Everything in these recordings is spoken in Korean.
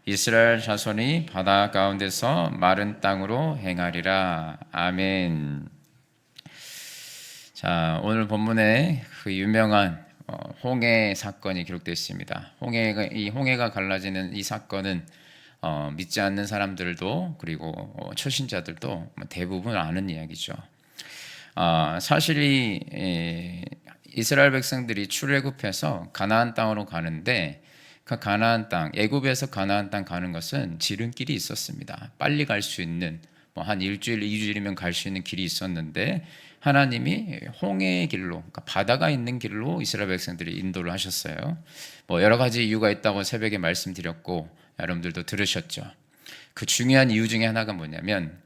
이스라엘 자손이 바다 가운데서 마른 땅으로 행하리라. 아멘. 자, 오늘 본문에 그 유명한 홍해 사건이 기록되어 있습니다. 홍해가 갈라지는 이 사건은 믿지 않는 사람들도 그리고 초신자들도 대부분 아는 이야기죠. 사실 이스라엘 백성들이 출애굽해서 가나안 땅으로 가는데 그 가나안 땅, 애굽에서 가나안 땅 가는 것은 지름길이 있었습니다. 빨리 갈 수 있는 한 일주일, 2주일이면 갈 수 있는 길이 있었는데 하나님이 홍해의 길로, 그러니까 바다가 있는 길로 이스라엘 백성들이 인도를 하셨어요. 여러 가지 이유가 있다고 새벽에 말씀드렸고 여러분들도 들으셨죠. 그 중요한 이유 중에 하나가 뭐냐면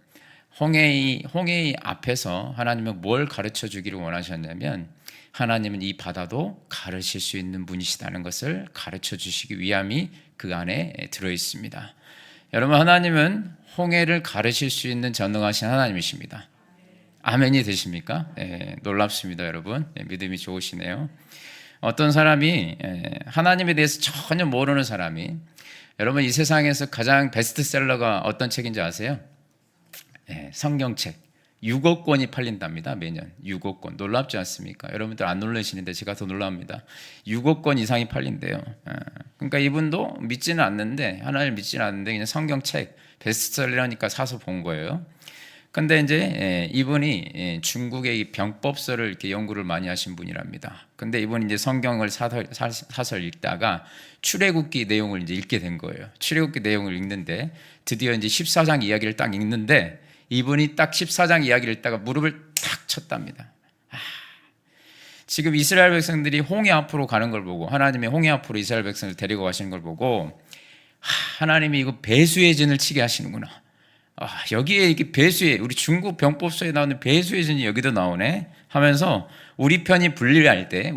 홍해의 앞에서 하나님은 뭘 가르쳐 주기를 원하셨냐면 하나님은 이 바다도 가르칠 수 있는 분이시다는 것을 가르쳐 주시기 위함이 그 안에 들어 있습니다. 여러분, 하나님은 홍해를 가르칠 수 있는 전능하신 하나님이십니다. 아멘이 되십니까? 놀랍습니다, 여러분. 믿음이 좋으시네요. 어떤 사람이 하나님에 대해서 전혀 모르는 사람이 여러분, 이 세상에서 가장 베스트셀러가 어떤 책인지 아세요? 성경책 6억 권이 팔린답니다. 매년 6억 권. 놀랍지 않습니까? 여러분들 안 놀라시는데 제가 더 놀랍니다. 6억 권 이상이 팔린대요. 그러니까 이분도 믿지는 않는데, 하나님을 믿지는 않는데 그냥 성경책 베스트셀러니까 사서 본 거예요. 근데 이제 이분이 중국의 병법서를 이렇게 연구를 많이 하신 분이랍니다. 근데 이분이 이제 성경을 사설 읽다가 출애굽기 내용을 이제 읽게 된 거예요. 출애굽기 내용을 읽는데 드디어 이제 14장 이야기를 딱 읽는데 이분이 딱 14장 이야기를 읽다가 무릎을 탁 쳤답니다. 지금 이스라엘 백성들이 홍해 앞으로 가는 걸 보고, 하나님의 홍해 앞으로 이스라엘 백성을 데리고 가시는 걸 보고, 하나님이 이거 배수의 진을 치게 하시는구나. 여기에 이렇게 우리 중국 병법서에 나오는 배수의 진이 여기도 나오네 하면서 우리 편이 불리할 때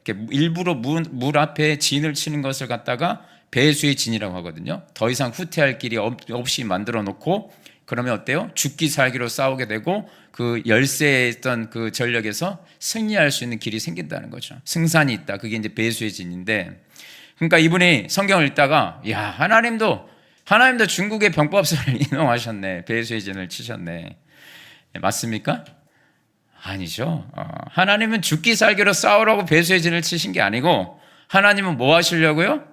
이렇게 일부러 물 앞에 진을 치는 것을 갖다가 배수의 진이라고 하거든요. 더 이상 후퇴할 길이 없이 만들어 놓고, 그러면 어때요? 죽기 살기로 싸우게 되고 그 열세에 있던 그 전력에서 승리할 수 있는 길이 생긴다는 거죠. 승산이 있다. 그게 이제 배수의 진인데, 그러니까 이분이 성경을 읽다가 하나님도 중국의 병법서를 인용하셨네. 배수의 진을 치셨네. 맞습니까? 아니죠. 하나님은 죽기 살기로 싸우라고 배수의 진을 치신 게 아니고, 하나님은 뭐 하시려고요?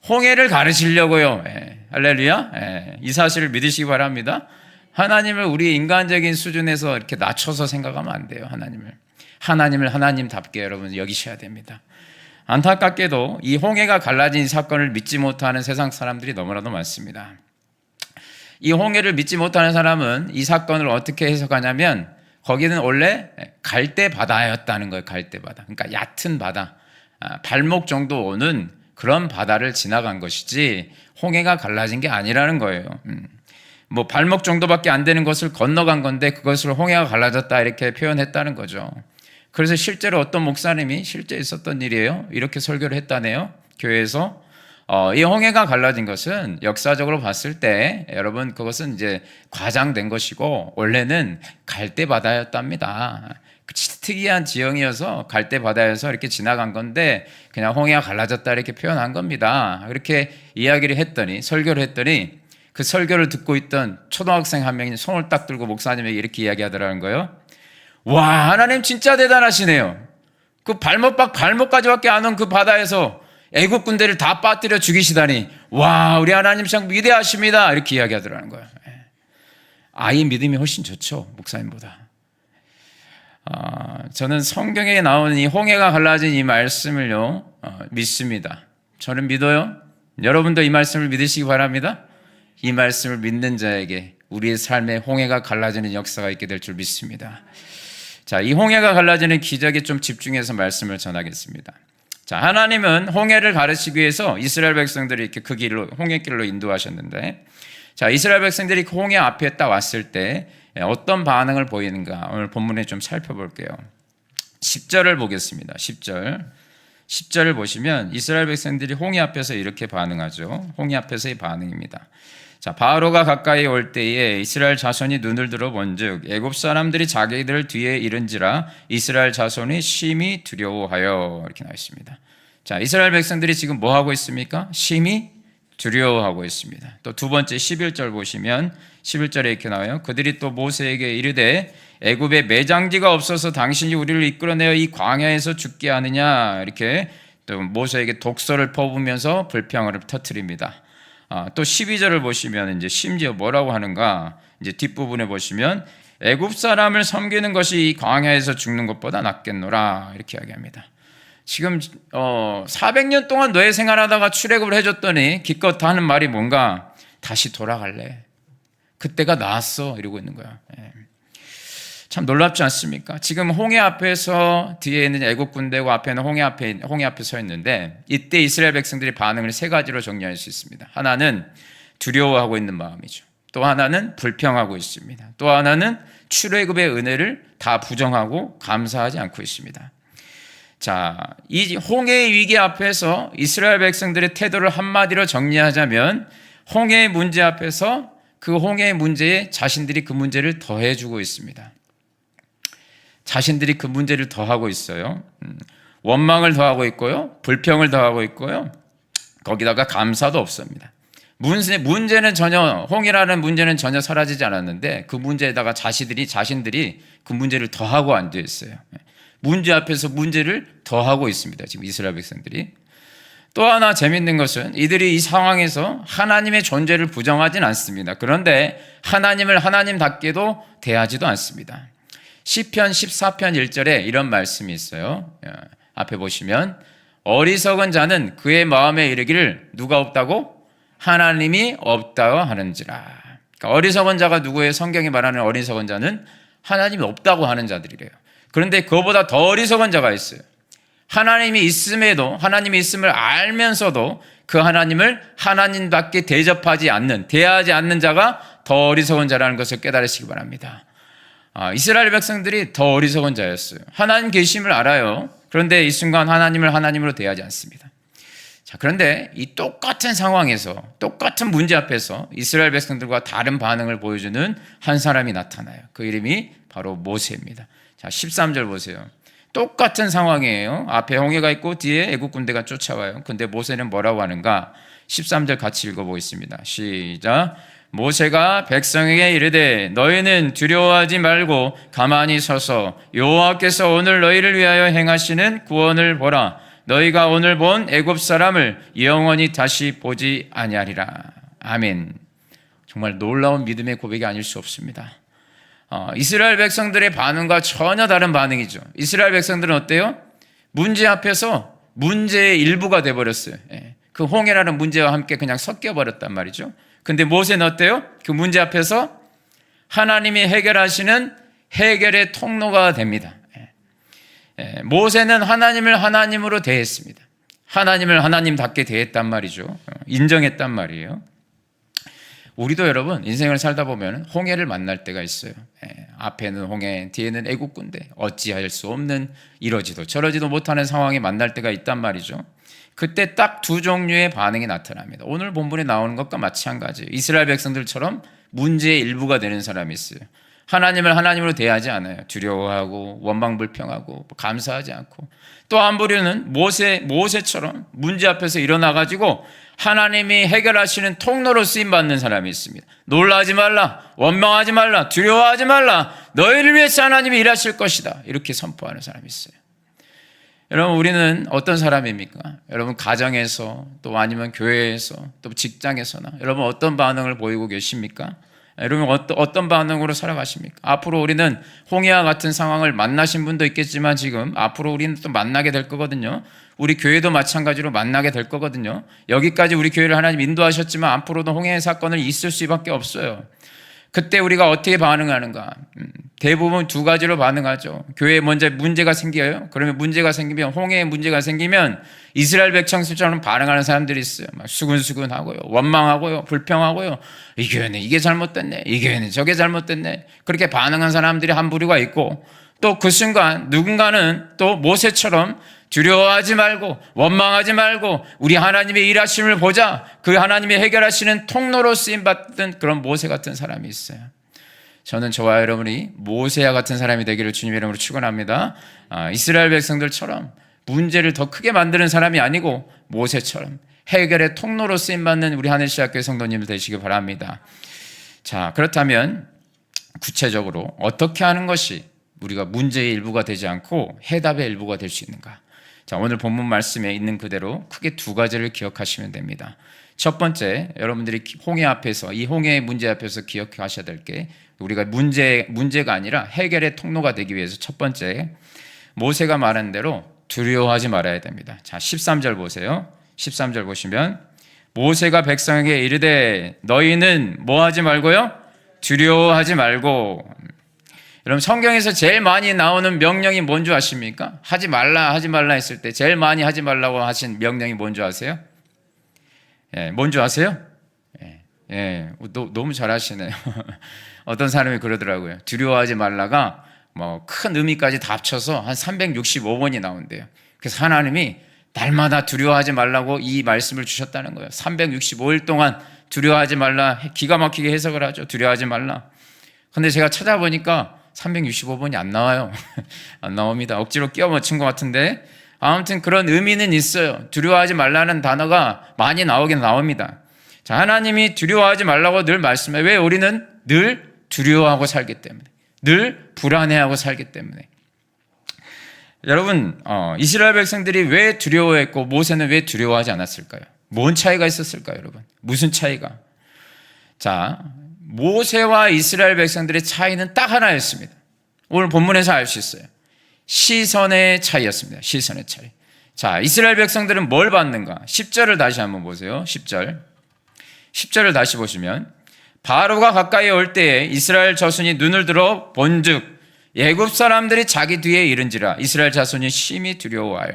홍해를 가르치려고요. 할렐루야. 이 사실을 믿으시기 바랍니다. 하나님을 우리 인간적인 수준에서 이렇게 낮춰서 생각하면 안 돼요. 하나님을 하나님답게 여러분 여기셔야 됩니다. 안타깝게도 이 홍해가 갈라진 사건을 믿지 못하는 세상 사람들이 너무나도 많습니다. 이 홍해를 믿지 못하는 사람은 이 사건을 어떻게 해석하냐면, 거기는 원래 갈대 바다였다는 거예요. 갈대 바다. 그러니까 얕은 바다, 발목 정도 오는 그런 바다를 지나간 것이지 홍해가 갈라진 게 아니라는 거예요. 발목 정도밖에 안 되는 것을 건너간 건데 그것을 홍해가 갈라졌다 이렇게 표현했다는 거죠. 그래서 실제로 어떤 목사님이 실제 있었던 일이에요. 이렇게 설교를 했다네요. 교회에서 이 홍해가 갈라진 것은 역사적으로 봤을 때 여러분 그것은 이제 과장된 것이고 원래는 갈대 바다였답니다. 특이한 지형이어서 갈대 바다에서 이렇게 지나간 건데 그냥 홍해가 갈라졌다 이렇게 표현한 겁니다. 그렇게 이야기를 했더니, 설교를 했더니 그 설교를 듣고 있던 초등학생 한 명이 손을 딱 들고 목사님에게 이렇게 이야기하더라는 거예요. 와, 하나님 진짜 대단하시네요. 그 발목까지밖에 안 온 그 바다에서 애국 군대를 다 빠뜨려 죽이시다니, 와, 우리 하나님 참 위대하십니다. 이렇게 이야기하더라는 거예요. 아이 믿음이 훨씬 좋죠, 목사님보다. 저는 성경에 나오는 이 홍해가 갈라진 이 말씀을요 믿습니다. 저는 믿어요. 여러분도 이 말씀을 믿으시기 바랍니다. 이 말씀을 믿는 자에게 우리의 삶에 홍해가 갈라지는 역사가 있게 될 줄 믿습니다. 자, 이 홍해가 갈라지는 기적에 좀 집중해서 말씀을 전하겠습니다. 자, 하나님은 홍해를 가르치기 위해서 이스라엘 백성들이 이렇게 그 길로, 홍해길로 인도하셨는데, 자, 이스라엘 백성들이 그 홍해 앞에 딱 왔을 때 어떤 반응을 보이는가 오늘 본문에 좀 살펴볼게요. 10절을 보겠습니다. 10절을 보시면 이스라엘 백성들이 홍해 앞에서 이렇게 반응하죠. 홍해 앞에서의 반응입니다. 자, 바로가 가까이 올 때에 이스라엘 자손이 눈을 들어 본즉 애굽 사람들이 자기들 뒤에 이른지라 이스라엘 자손이 심히 두려워하여, 이렇게 나와 있습니다. 자, 이스라엘 백성들이 지금 뭐 하고 있습니까? 심히 두려워하고 있습니다. 또 두 번째 11절 보시면 11절에 이렇게 나와요. 그들이 또 모세에게 이르되 애굽에 매장지가 없어서 당신이 우리를 이끌어내어 이 광야에서 죽게 하느냐, 이렇게 또 모세에게 독설을 퍼부으면서 불평을 터뜨립니다. 또 12절을 보시면 이제 심지어 뭐라고 하는가, 이제 뒷부분에 보시면 애굽 사람을 섬기는 것이 이 광야에서 죽는 것보다 낫겠노라, 이렇게 이야기합니다. 지금 400년 동안 노예 생활하다가 출애굽을 해줬더니 기껏 하는 말이 뭔가, 다시 돌아갈래, 그때가 나았어, 이러고 있는 거야. 참 놀랍지 않습니까? 지금 홍해 앞에서 뒤에 있는 애국 군대고 앞에는 홍해 앞에 서 있는데, 이때 이스라엘 백성들의 반응을 세 가지로 정리할 수 있습니다. 하나는 두려워하고 있는 마음이죠. 또 하나는 불평하고 있습니다. 또 하나는 출애굽의 은혜를 다 부정하고 감사하지 않고 있습니다. 자, 이 홍해의 위기 앞에서 이스라엘 백성들의 태도를 한마디로 정리하자면, 홍해의 문제 앞에서 그 홍해의 문제에 자신들이 그 문제를 더해주고 있습니다. 자신들이 그 문제를 더하고 있어요. 원망을 더하고 있고요, 불평을 더하고 있고요, 거기다가 감사도 없습니다. 문제는 전혀, 홍해라는 문제는 전혀 사라지지 않았는데 그 문제에다가 자신들이 그 문제를 더하고 앉아 있어요. 문제 앞에서 문제를 더하고 있습니다, 지금 이스라엘 백성들이. 또 하나 재밌는 것은 이들이 이 상황에서 하나님의 존재를 부정하진 않습니다. 그런데 하나님을 하나님답게도 대하지도 않습니다. 시편 14편 1절에 이런 말씀이 있어요. 앞에 보시면 어리석은 자는 그의 마음에 이르기를 누가 없다고? 하나님이 없다고 하는지라. 그러니까 어리석은 자가 누구예요? 성경이 말하는 어리석은 자는 하나님이 없다고 하는 자들이래요. 그런데 그거보다 더 어리석은 자가 있어요. 하나님이 있음에도, 하나님이 있음을 알면서도 그 하나님을 하나님답게 대하지 않는 자가 더 어리석은 자라는 것을 깨달으시기 바랍니다. 이스라엘 백성들이 더 어리석은 자였어요. 하나님 계심을 알아요. 그런데 이 순간 하나님을 하나님으로 대하지 않습니다. 자, 그런데 이 똑같은 상황에서, 똑같은 문제 앞에서 이스라엘 백성들과 다른 반응을 보여주는 한 사람이 나타나요. 그 이름이 바로 모세입니다. 자, 13절 보세요. 똑같은 상황이에요. 앞에 홍해가 있고 뒤에 애국 군대가 쫓아와요. 근데 모세는 뭐라고 하는가? 13절 같이 읽어보겠습니다. 시작. 모세가 백성에게 이르되 너희는 두려워하지 말고 가만히 서서 여호와께서 오늘 너희를 위하여 행하시는 구원을 보라. 너희가 오늘 본 애굽 사람을 영원히 다시 보지 아니하리라. 아멘. 정말 놀라운 믿음의 고백이 아닐 수 없습니다. 이스라엘 백성들의 반응과 전혀 다른 반응이죠. 이스라엘 백성들은 어때요? 문제 앞에서 문제의 일부가 돼버렸어요. 그 홍해라는 문제와 함께 그냥 섞여버렸단 말이죠. 근데 모세는 어때요? 그 문제 앞에서 하나님이 해결하시는 해결의 통로가 됩니다. 모세는 하나님을 하나님으로 대했습니다. 하나님을 하나님답게 대했단 말이죠. 인정했단 말이에요. 우리도 여러분 인생을 살다 보면 홍해를 만날 때가 있어요. 앞에는 홍해, 뒤에는 애국 군대, 어찌할 수 없는 이러지도 저러지도 못하는 상황에 만날 때가 있단 말이죠. 그때 딱 두 종류의 반응이 나타납니다. 오늘 본문에 나오는 것과 마찬가지예요. 이스라엘 백성들처럼 문제의 일부가 되는 사람이 있어요. 하나님을 하나님으로 대하지 않아요. 두려워하고 원망불평하고 감사하지 않고. 또 한 부류는 모세처럼 문제 앞에서 일어나가지고 하나님이 해결하시는 통로로 쓰임받는 사람이 있습니다. 놀라지 말라, 원망하지 말라, 두려워하지 말라, 너희를 위해서 하나님이 일하실 것이다, 이렇게 선포하는 사람이 있어요. 여러분, 우리는 어떤 사람입니까? 여러분, 가정에서 또 아니면 교회에서 또 직장에서나 여러분 어떤 반응을 보이고 계십니까? 여러분 어떤 반응으로 살아가십니까? 앞으로 우리는 홍해와 같은 상황을 만나신 분도 있겠지만 지금 앞으로 우리는 또 만나게 될 거거든요. 우리 교회도 마찬가지로 만나게 될 거거든요. 여기까지 우리 교회를 하나님 인도하셨지만 앞으로도 홍해의 사건을 있을 수밖에 없어요. 그때 우리가 어떻게 반응하는가? 대부분 두 가지로 반응하죠. 교회에 먼저 문제가 생겨요. 그러면 문제가 생기면, 홍해에 문제가 생기면 이스라엘 백성들처럼 반응하는 사람들이 있어요. 막 수근수근하고요, 원망하고요, 불평하고요. 이 교회는 이게 잘못됐네, 이 교회는 저게 잘못됐네. 그렇게 반응한 사람들이 한 부류가 있고, 또 그 순간 누군가는 또 모세처럼 두려워하지 말고 원망하지 말고 우리 하나님의 일하심을 보자, 그 하나님이 해결하시는 통로로 쓰임받던 그런 모세 같은 사람이 있어요. 저는 저와 여러분이 모세와 같은 사람이 되기를 주님의 이름으로 축원합니다. 이스라엘 백성들처럼 문제를 더 크게 만드는 사람이 아니고 모세처럼 해결의 통로로 쓰임받는 우리 하늘시학교의 성도님들 되시기 바랍니다. 자, 그렇다면 구체적으로 어떻게 하는 것이 우리가 문제의 일부가 되지 않고 해답의 일부가 될 수 있는가? 자, 오늘 본문 말씀에 있는 그대로 크게 두 가지를 기억하시면 됩니다. 첫 번째, 여러분들이 홍해 앞에서, 이 홍해의 문제 앞에서 기억하셔야 될 게, 우리가 문제가 아니라 해결의 통로가 되기 위해서 첫 번째, 모세가 말한 대로 두려워하지 말아야 됩니다. 자, 13절 보세요. 13절 보시면 모세가 백성에게 이르되 너희는 뭐 하지 말고요? 두려워하지 말고. 여러분, 성경에서 제일 많이 나오는 명령이 뭔지 아십니까? 하지 말라 했을 때 제일 많이 하지 말라고 하신 명령이 뭔지 아세요? 예, 뭔지 아세요? 너무 잘하시네요. 어떤 사람이 그러더라고요. 두려워하지 말라가 뭐 큰 의미까지 다 합쳐서 한 365번이 나온대요. 그래서 하나님이 날마다 두려워하지 말라고 이 말씀을 주셨다는 거예요. 365일 동안 두려워하지 말라, 기가 막히게 해석을 하죠. 두려워하지 말라. 근데 제가 찾아보니까 365번이 안 나와요. 안 나옵니다. 억지로 끼워 맞춘 것 같은데, 아무튼 그런 의미는 있어요. 두려워하지 말라는 단어가 많이 나오긴 나옵니다. 자, 하나님이 두려워하지 말라고 늘 말씀해요. 왜? 우리는 늘 두려워하고 살기 때문에, 늘 불안해하고 살기 때문에. 여러분, 이스라엘 백성들이 왜 두려워했고 모세는 왜 두려워하지 않았을까요? 뭔 차이가 있었을까요, 여러분? 무슨 차이가? 자, 모세와 이스라엘 백성들의 차이는 딱 하나였습니다. 오늘 본문에서 알 수 있어요. 시선의 차이였습니다. 시선의 차이. 자, 이스라엘 백성들은 뭘 받는가? 10절을 다시 한번 보세요. 10절을 다시 보시면, 바로가 가까이 올 때에 이스라엘 자손이 눈을 들어 본즉 애굽 사람들이 자기 뒤에 이른지라 이스라엘 자손이 심히 두려워하여.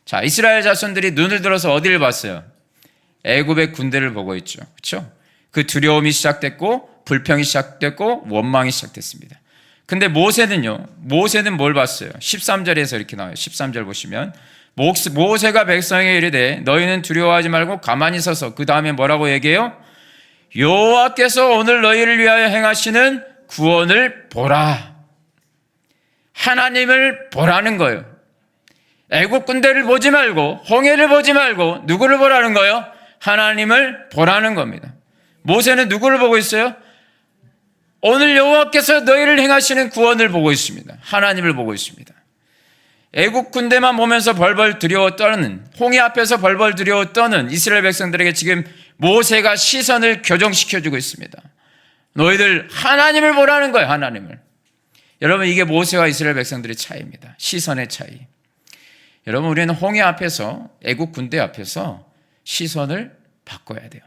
자, 이스라엘 자손들이 눈을 들어서 어디를 봤어요? 애굽의 군대를 보고 있죠. 그렇죠? 그 두려움이 시작됐고 불평이 시작됐고 원망이 시작됐습니다. 근데 모세는요, 모세는 뭘 봤어요? 13절에서 이렇게 나와요. 13절 보시면 모세가 백성에게 이르되 너희는 두려워하지 말고 가만히 서서, 그 다음에 뭐라고 얘기해요? 여호와께서 오늘 너희를 위하여 행하시는 구원을 보라. 하나님을 보라는 거예요. 애국 군대를 보지 말고, 홍해를 보지 말고 누구를 보라는 거예요? 하나님을 보라는 겁니다. 모세는 누구를 보고 있어요? 오늘 여호와께서 너희를 행하시는 구원을 보고 있습니다. 하나님을 보고 있습니다. 애국 군대만 보면서 벌벌 두려워 떠는, 홍해 앞에서 벌벌 두려워 떠는 이스라엘 백성들에게 지금 모세가 시선을 교정시켜주고 있습니다. 너희들 하나님을 보라는 거예요. 하나님을. 여러분, 이게 모세와 이스라엘 백성들의 차이입니다. 시선의 차이. 여러분, 우리는 홍해 앞에서, 애국 군대 앞에서 시선을 바꿔야 돼요.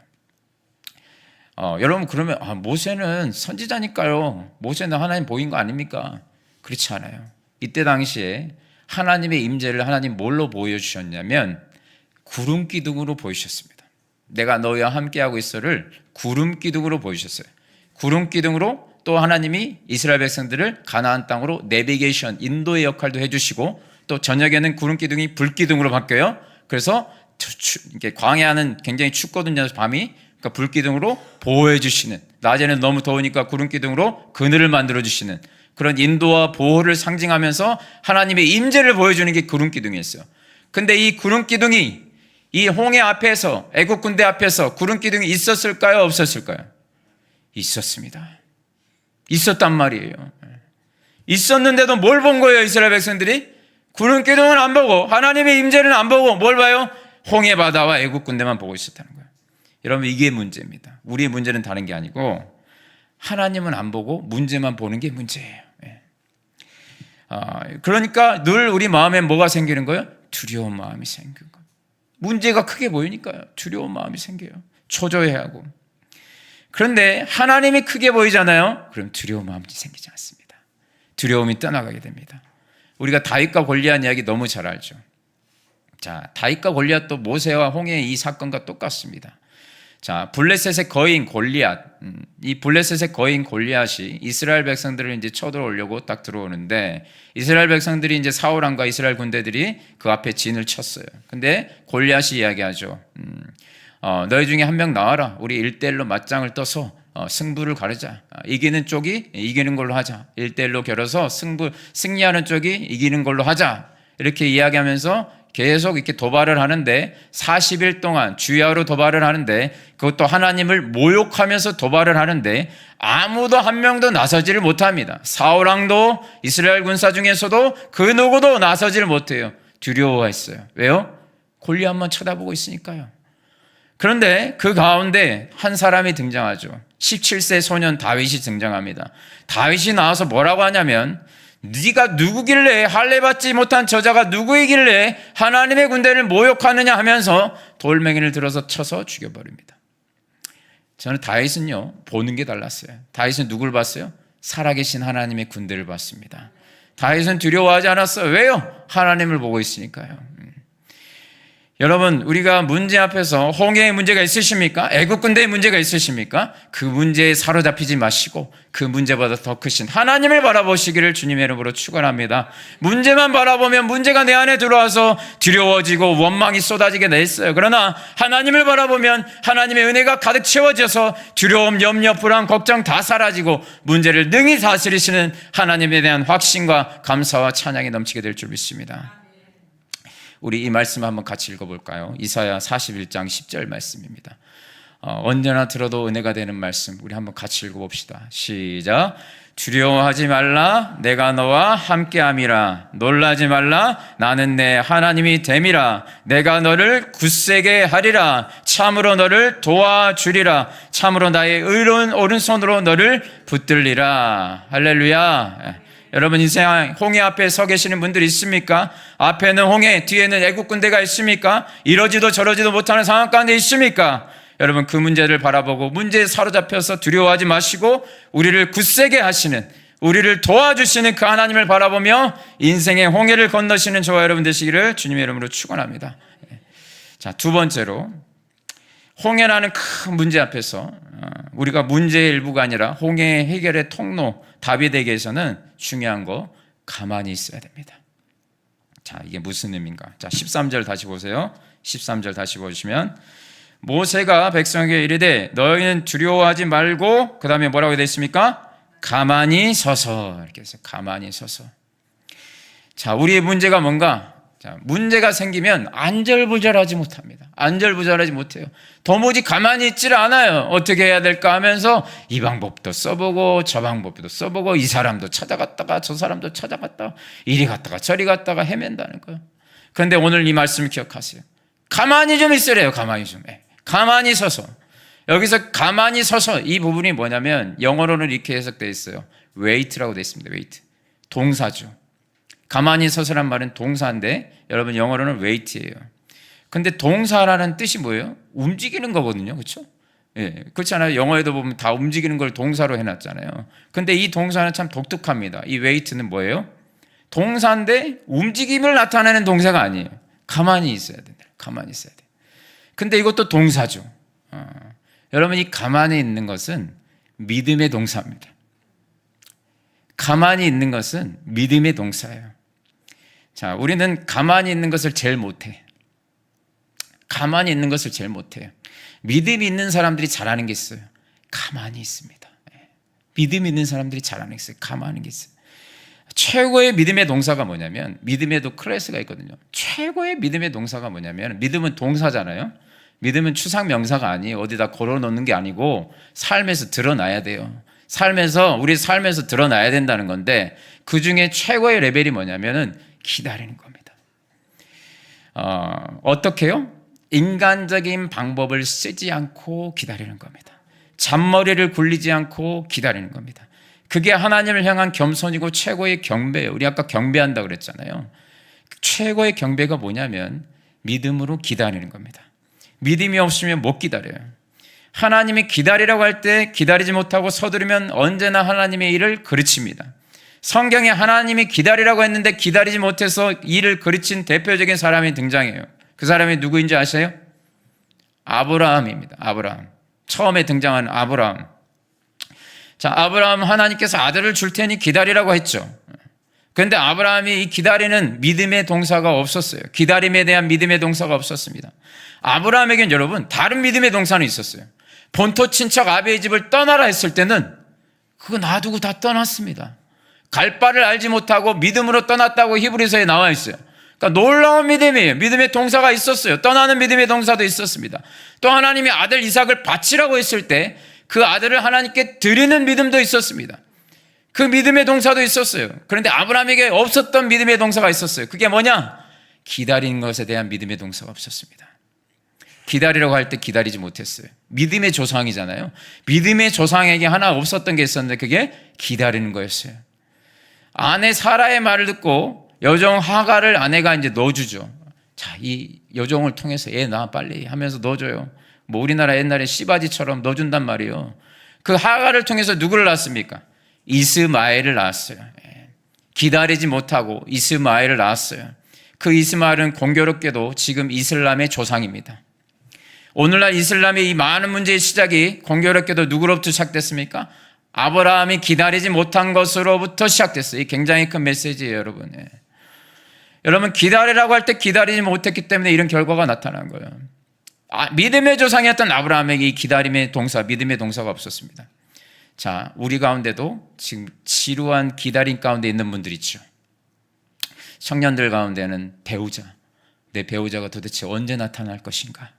여러분, 그러면 모세는 선지자니까요, 모세는 하나님 보인 거 아닙니까? 그렇지 않아요. 이때 당시에 하나님의 임재를 하나님 뭘로 보여주셨냐면 구름 기둥으로 보이셨습니다. 내가 너희와 함께하고 있어를 구름 기둥으로 보이셨어요. 구름 기둥으로 또 하나님이 이스라엘 백성들을 가나안 땅으로 내비게이션, 인도의 역할도 해주시고, 또 저녁에는 구름 기둥이 불 기둥으로 바뀌어요. 그래서 광야는 굉장히 춥거든요, 밤이. 그러니까 불 기둥으로 보호해 주시는, 낮에는 너무 더우니까 구름 기둥으로 그늘을 만들어 주시는 그런 인도와 보호를 상징하면서 하나님의 임재를 보여주는 게 구름 기둥이었어요. 근데 이 구름 기둥이 이 홍해 앞에서, 애국 군대 앞에서 구름 기둥이 있었을까요? 없었을까요? 있었습니다. 있었단 말이에요. 있었는데도 뭘 본 거예요, 이스라엘 백성들이? 구름 기둥은 안 보고, 하나님의 임재는 안 보고 뭘 봐요? 홍해 바다와 애국 군대만 보고 있었다는 거예요. 여러분, 이게 문제입니다. 우리의 문제는 다른 게 아니고 하나님은 안 보고 문제만 보는 게 문제예요. 그러니까 늘 우리 마음에 뭐가 생기는 거예요? 두려운 마음이 생기는 거예요. 문제가 크게 보이니까요. 두려운 마음이 생겨요. 초조해야 하고. 그런데 하나님이 크게 보이잖아요. 그럼 두려운 마음이 생기지 않습니다. 두려움이 떠나가게 됩니다. 우리가 다윗과 골리앗 이야기 너무 잘 알죠. 자, 다윗과 골리앗도 모세와 홍해의 이 사건과 똑같습니다. 자, 블레셋의 거인 골리앗, 이 블레셋의 거인 골리앗이 이스라엘 백성들을 이제 쳐들어오려고 딱 들어오는데, 이스라엘 백성들이 이제 사울 왕과 이스라엘 군대들이 그 앞에 진을 쳤어요. 근데 골리앗이 이야기하죠. 너희 중에 한 명 나와라. 우리 1대1로 맞짱을 떠서 승부를 가르자. 이기는 쪽이 이기는 걸로 하자. 1대1로 겨뤄서 승리하는 쪽이 이기는 걸로 하자. 이렇게 이야기하면서 계속 이렇게 도발을 하는데 40일 동안 주야로 도발을 하는데 그것도 하나님을 모욕하면서 도발을 하는데 아무도 한 명도 나서지를 못합니다. 사울 왕도 이스라엘 군사 중에서도 그 누구도 나서지를 못해요. 두려워했어요. 왜요? 골리앗만 쳐다보고 있으니까요. 그런데 그 가운데 한 사람이 등장하죠. 17세 소년 다윗이 등장합니다. 다윗이 나와서 뭐라고 하냐면 네가 누구길래 할례 받지 못한 저자가 누구이길래 하나님의 군대를 모욕하느냐 하면서 돌멩이를 들어서 쳐서 죽여버립니다. 저는 다윗은요 보는 게 달랐어요. 다윗은 누굴 봤어요? 살아계신 하나님의 군대를 봤습니다. 다윗은 두려워하지 않았어요. 왜요? 하나님을 보고 있으니까요. 여러분, 우리가 문제 앞에서 홍해의 문제가 있으십니까? 애국 군대의 문제가 있으십니까? 그 문제에 사로잡히지 마시고 그 문제보다 더 크신 하나님을 바라보시기를 주님의 이름으로 축원합니다. 문제만 바라보면 문제가 내 안에 들어와서 두려워지고 원망이 쏟아지게 돼 있어요. 그러나 하나님을 바라보면 하나님의 은혜가 가득 채워져서 두려움, 염려, 불안, 걱정 다 사라지고 문제를 능히 다스리시는 하나님에 대한 확신과 감사와 찬양이 넘치게 될 줄 믿습니다. 우리 이 말씀 한번 같이 읽어볼까요? 이사야 41장 10절 말씀입니다. 언제나 들어도 은혜가 되는 말씀 우리 한번 같이 읽어봅시다. 시작. 두려워하지 말라 내가 너와 함께함이라. 놀라지 말라 나는 내 하나님이 됨이라. 내가 너를 굳세게 하리라. 참으로 너를 도와주리라. 참으로 나의 의로운 오른손으로 너를 붙들리라. 할렐루야. 여러분 인생 홍해 앞에 서 계시는 분들 있습니까? 앞에는 홍해, 뒤에는 애국 군대가 있습니까? 이러지도 저러지도 못하는 상황 가운데 있습니까? 여러분 그 문제를 바라보고 문제에 사로잡혀서 두려워하지 마시고 우리를 굳세게 하시는, 우리를 도와주시는 그 하나님을 바라보며 인생의 홍해를 건너시는 저와 여러분 되시기를 주님의 이름으로 축원합니다. 자, 두 번째로 홍해라는 큰 문제 앞에서 우리가 문제의 일부가 아니라 홍해 해결의 통로 답이 되기 위해서는 중요한 거 가만히 있어야 됩니다. 자, 이게 무슨 의미인가? 자, 13절 다시 보세요. 13절 다시 보시면 모세가 백성에게 이르되 너희는 두려워하지 말고 그 다음에 뭐라고 되어 있습니까? 가만히 서서. 이렇게 해서 가만히 서서. 자, 우리의 문제가 뭔가? 자, 문제가 생기면 안절부절하지 못합니다. 안절부절하지 못해요. 도무지 가만히 있지를 않아요. 어떻게 해야 될까 하면서 이 방법도 써보고 저 방법도 써보고 이 사람도 찾아갔다가 저 사람도 찾아갔다가 이리 갔다가 저리 갔다가 헤맨다는 거예요. 그런데 오늘 이 말씀을 기억하세요. 가만히 좀 있으래요. 가만히 좀. 가만히 서서. 여기서 가만히 서서 이 부분이 뭐냐면 영어로는 이렇게 해석되어 있어요. wait라고 되어 있습니다. wait. 동사죠. 가만히 서서란 말은 동사인데 여러분 영어로는 wait예요. 근데 동사라는 뜻이 뭐예요? 움직이는 거거든요. 그렇죠? 예, 그렇잖아요. 영어에도 보면 다 움직이는 걸 동사로 해놨잖아요. 근데 이 동사는 참 독특합니다. 이 wait는 뭐예요? 동사인데 움직임을 나타내는 동사가 아니에요. 가만히 있어야 된다. 가만히 있어야 돼. 근데 이것도 동사죠. 여러분 이 가만히 있는 것은 믿음의 동사입니다. 가만히 있는 것은 믿음의 동사예요. 자, 우리는 가만히 있는 것을 제일 못해. 가만히 있는 것을 제일 못해요. 믿음이 있는 사람들이 잘하는 게 있어요. 가만히 있습니다. 믿음이 있는 사람들이 잘하는 게 있어요. 가만히 있어요. 최고의 믿음의 동사가 뭐냐면 믿음에도 클래스가 있거든요. 최고의 믿음의 동사가 뭐냐면 믿음은 동사잖아요. 믿음은 추상 명사가 아니에요. 어디다 걸어놓는 게 아니고 삶에서 드러나야 돼요. 우리 삶에서 드러나야 된다는 건데 그 중에 최고의 레벨이 뭐냐면은 기다리는 겁니다. 어떻게요? 인간적인 방법을 쓰지 않고 기다리는 겁니다. 잔머리를 굴리지 않고 기다리는 겁니다. 그게 하나님을 향한 겸손이고 최고의 경배예요. 우리 아까 경배한다고 그랬잖아요. 최고의 경배가 뭐냐면 믿음으로 기다리는 겁니다. 믿음이 없으면 못 기다려요. 하나님이 기다리라고 할 때 기다리지 못하고 서두르면 언제나 하나님의 일을 그르칩니다. 성경에 하나님이 기다리라고 했는데 기다리지 못해서 일을 그르친 대표적인 사람이 등장해요. 그 사람이 누구인지 아세요? 아브라함입니다. 아브라함. 처음에 등장한 아브라함. 자, 아브라함 하나님께서 아들을 줄 테니 기다리라고 했죠. 그런데 아브라함이 이 기다리는 믿음의 동사가 없었어요. 기다림에 대한 믿음의 동사가 없었습니다. 아브라함에겐 여러분 다른 믿음의 동사는 있었어요. 본토 친척 아비의 집을 떠나라 했을 때는 그거 놔두고 다 떠났습니다. 갈 바를 알지 못하고 믿음으로 떠났다고 히브리서에 나와 있어요. 그러니까 놀라운 믿음이에요. 믿음의 동사가 있었어요. 떠나는 믿음의 동사도 있었습니다. 또 하나님이 아들 이삭을 바치라고 했을 때 그 아들을 하나님께 드리는 믿음도 있었습니다. 그 믿음의 동사도 있었어요. 그런데 아브라함에게 없었던 믿음의 동사가 있었어요. 그게 뭐냐? 기다리는 것에 대한 믿음의 동사가 없었습니다. 기다리라고 할 때 기다리지 못했어요. 믿음의 조상이잖아요. 믿음의 조상에게 하나 없었던 게 있었는데 그게 기다리는 거였어요. 아내 사라의 말을 듣고 여종 하갈을 아내가 이제 넣어주죠. 자, 이 여종을 통해서 얘 나 빨리 하면서 넣어줘요. 뭐 우리나라 옛날에 씨바지처럼 넣어준단 말이에요. 그 하갈을 통해서 누구를 낳았습니까? 이스마엘을 낳았어요. 기다리지 못하고 이스마엘을 낳았어요. 그 이스마엘은 공교롭게도 지금 이슬람의 조상입니다. 오늘날 이슬람의 이 많은 문제의 시작이 공교롭게도 누구로부터 시작됐습니까? 아브라함이 기다리지 못한 것으로부터 시작됐어요. 이 굉장히 큰 메시지예요, 여러분. 여러분, 기다리라고 할 때 기다리지 못했기 때문에 이런 결과가 나타난 거예요. 믿음의 조상이었던 아브라함에게 이 기다림의 동사, 믿음의 동사가 없었습니다. 자, 우리 가운데도 지금 지루한 기다림 가운데 있는 분들 있죠. 청년들 가운데는 배우자, 내 배우자가 도대체 언제 나타날 것인가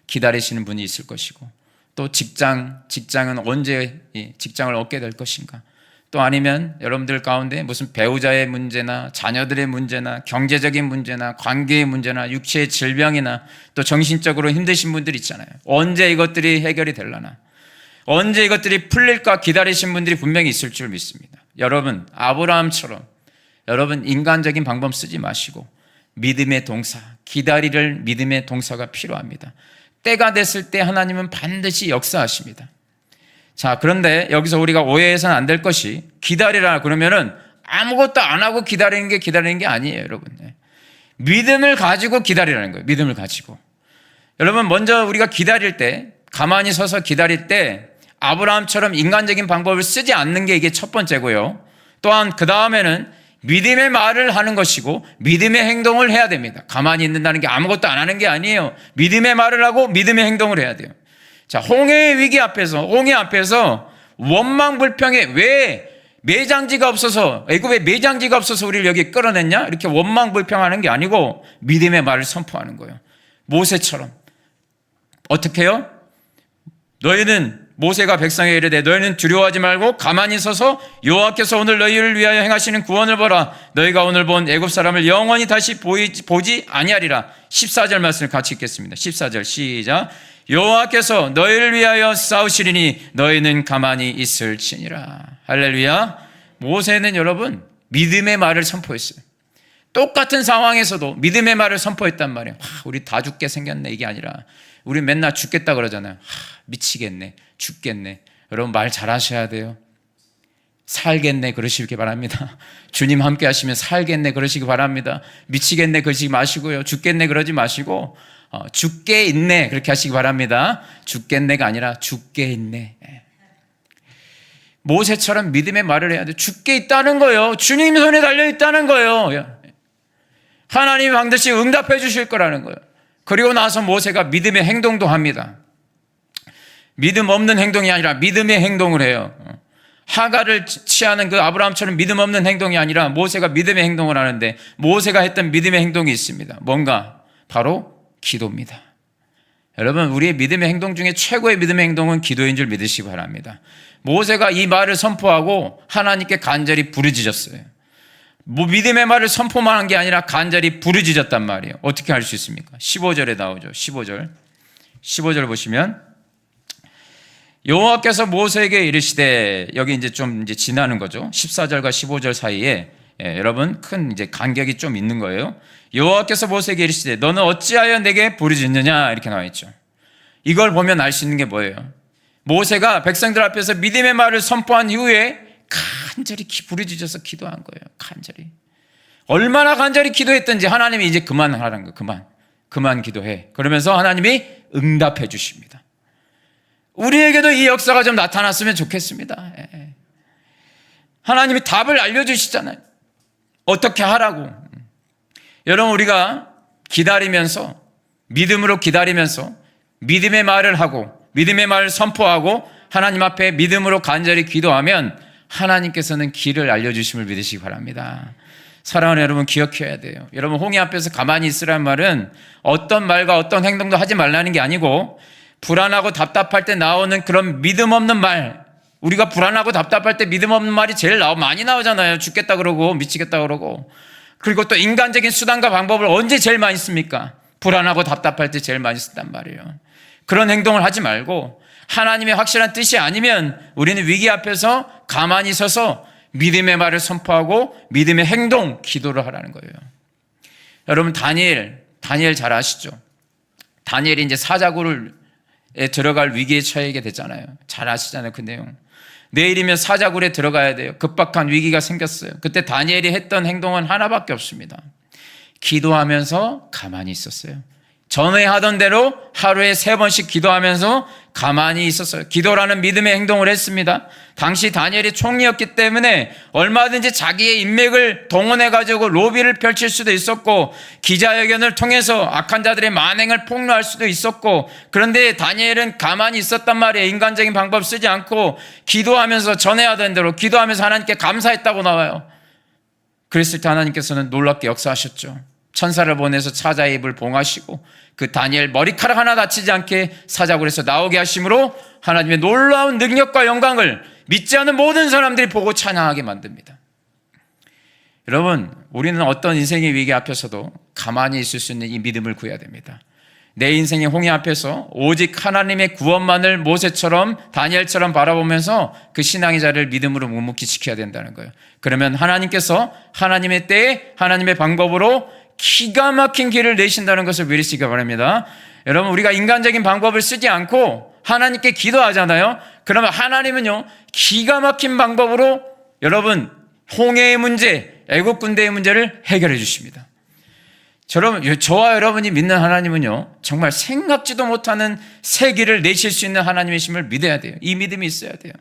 기다리시는 분이 있을 것이고, 또 직장은 언제 직장을 얻게 될 것인가, 또 아니면 여러분들 가운데 무슨 배우자의 문제나 자녀들의 문제나 경제적인 문제나 관계의 문제나 육체의 질병이나 또 정신적으로 힘드신 분들 있잖아요. 언제 이것들이 해결이 되려나, 언제 이것들이 풀릴까 기다리신 분들이 분명히 있을 줄 믿습니다. 여러분, 아브라함처럼 여러분 인간적인 방법 쓰지 마시고 믿음의 동사, 기다리를 믿음의 동사가 필요합니다. 때가 됐을 때 하나님은 반드시 역사하십니다. 자, 그런데 여기서 우리가 오해해서는 안 될 것이, 기다리라 그러면은 아무것도 안 하고 기다리는 게 아니에요, 여러분. 믿음을 가지고 기다리라는 거예요. 믿음을 가지고. 여러분, 먼저 우리가 기다릴 때, 가만히 서서 기다릴 때 아브라함처럼 인간적인 방법을 쓰지 않는 게 이게 첫 번째고요. 또한 그 다음에는 믿음의 말을 하는 것이고 믿음의 행동을 해야 됩니다. 가만히 있는다는 게 아무것도 안 하는 게 아니에요. 믿음의 말을 하고 믿음의 행동을 해야 돼요. 자, 홍해 앞에서 원망불평에 왜 매장지가 없어서, 애굽에 매장지가 없어서 우리를 여기 끌어냈냐? 이렇게 원망불평하는 게 아니고 믿음의 말을 선포하는 거예요. 모세처럼. 어떻게 해요? 모세가 백성에게 이르되 너희는 두려워하지 말고 가만히 서서 여호와께서 오늘 너희를 위하여 행하시는 구원을 보라. 너희가 오늘 본 애굽 사람을 영원히 다시 보지 아니하리라. 14절 말씀을 같이 읽겠습니다. 14절 시작. 여호와께서 너희를 위하여 싸우시리니 너희는 가만히 있을지니라. 할렐루야. 모세는 여러분 믿음의 말을 선포했어요. 똑같은 상황에서도 믿음의 말을 선포했단 말이에요. 우리 다 죽게 생겼네, 이게 아니라 우리 맨날 죽겠다 그러잖아요. 미치겠네, 죽겠네. 여러분 말 잘하셔야 돼요. 살겠네 그러시기 바랍니다. 주님 함께 하시면 살겠네 그러시기 바랍니다. 미치겠네 그러시지 마시고요. 죽겠네 그러지 마시고 죽게 있네 그렇게 하시기 바랍니다. 죽겠네가 아니라 죽게 있네. 모세처럼 믿음의 말을 해야 돼요. 죽게 있다는 거예요. 주님 손에 달려있다는 거예요. 하나님이 반드시 응답해 주실 거라는 거예요. 그리고 나서 모세가 믿음의 행동도 합니다. 믿음 없는 행동이 아니라 믿음의 행동을 해요. 하갈을 취하는 그 아브라함처럼 믿음 없는 행동이 아니라 모세가 믿음의 행동을 하는데, 모세가 했던 믿음의 행동이 있습니다. 뭔가? 바로 기도입니다. 여러분, 우리의 믿음의 행동 중에 최고의 믿음의 행동은 기도인 줄 믿으시기 바랍니다. 모세가 이 말을 선포하고 하나님께 간절히 부르짖었어요. 믿음의 말을 선포만 한 게 아니라 간절히 부르짖었단 말이에요. 어떻게 할 수 있습니까? 15절에 나오죠. 15절 보시면 여호와께서 모세에게 이르시되, 여기 이제 좀 지나는 거죠. 14절과 15절 사이에 여러분 큰 이제 간격이 좀 있는 거예요. 여호와께서 모세에게 이르시되 너는 어찌하여 내게 부르짖느냐 이렇게 나와 있죠. 이걸 보면 알 수 있는 게 뭐예요? 모세가 백성들 앞에서 믿음의 말을 선포한 이후에 간절히 부르짖어서 기도한 거예요. 간절히. 얼마나 간절히 기도했던지 하나님이 이제 그만하라는 거예요. 그만 기도해. 그러면서 하나님이 응답해 주십니다. 우리에게도 이 역사가 좀 나타났으면 좋겠습니다. 하나님이 답을 알려주시잖아요. 어떻게 하라고. 여러분, 우리가 기다리면서, 믿음으로 기다리면서 믿음의 말을 하고 믿음의 말을 선포하고 하나님 앞에 믿음으로 간절히 기도하면 하나님께서는 길을 알려주심을 믿으시기 바랍니다. 사랑하는 여러분, 기억해야 돼요. 여러분, 홍해 앞에서 가만히 있으란 말은 어떤 말과 어떤 행동도 하지 말라는 게 아니고, 불안하고 답답할 때 나오는 그런 믿음 없는 말, 우리가 불안하고 답답할 때 믿음 없는 말이 제일 많이 나오잖아요. 죽겠다 그러고 미치겠다 그러고. 그리고 또 인간적인 수단과 방법을 언제 제일 많이 씁니까? 불안하고 답답할 때 제일 많이 쓴단 말이에요. 그런 행동을 하지 말고, 하나님의 확실한 뜻이 아니면 우리는 위기 앞에서 가만히 서서 믿음의 말을 선포하고 믿음의 행동, 기도를 하라는 거예요. 여러분, 다니엘 잘 아시죠? 다니엘이 이제 사자굴에 들어갈 위기에 처하게 됐잖아요. 잘 아시잖아요, 그 내용. 내일이면 사자굴에 들어가야 돼요. 급박한 위기가 생겼어요. 그때 다니엘이 했던 행동은 하나밖에 없습니다. 기도하면서 가만히 있었어요. 전에 하던 대로 하루에 3번씩 기도하면서 가만히 있었어요. 기도라는 믿음의 행동을 했습니다. 당시 다니엘이 총리였기 때문에 얼마든지 자기의 인맥을 동원해가지고 로비를 펼칠 수도 있었고, 기자회견을 통해서 악한 자들의 만행을 폭로할 수도 있었고, 그런데 다니엘은 가만히 있었단 말이에요. 인간적인 방법 쓰지 않고 기도하면서 전에 하던 대로 기도하면서 하나님께 감사했다고 나와요. 그랬을 때 하나님께서는 놀랍게 역사하셨죠. 천사를 보내서 사자의 입을 봉하시고 그 다니엘 머리카락 하나 다치지 않게 사자굴에서 나오게 하심으로 하나님의 놀라운 능력과 영광을 믿지 않는 모든 사람들이 보고 찬양하게 만듭니다. 여러분, 우리는 어떤 인생의 위기 앞에서도 가만히 있을 수 있는 이 믿음을 구해야 됩니다. 내 인생의 홍해 앞에서 오직 하나님의 구원만을 모세처럼 다니엘처럼 바라보면서 그 신앙의 자리를 믿음으로 묵묵히 지켜야 된다는 거예요. 그러면 하나님께서 하나님의 때에 하나님의 방법으로 기가 막힌 길을 내신다는 것을 믿으시기 바랍니다. 여러분, 우리가 인간적인 방법을 쓰지 않고 하나님께 기도하잖아요. 그러면 하나님은요, 기가 막힌 방법으로 여러분 홍해의 문제, 애국 군대의 문제를 해결해 주십니다. 저와 여러분이 믿는 하나님은요, 정말 생각지도 못하는 새 길을 내실 수 있는 하나님이심을 믿어야 돼요. 이 믿음이 있어야 돼요.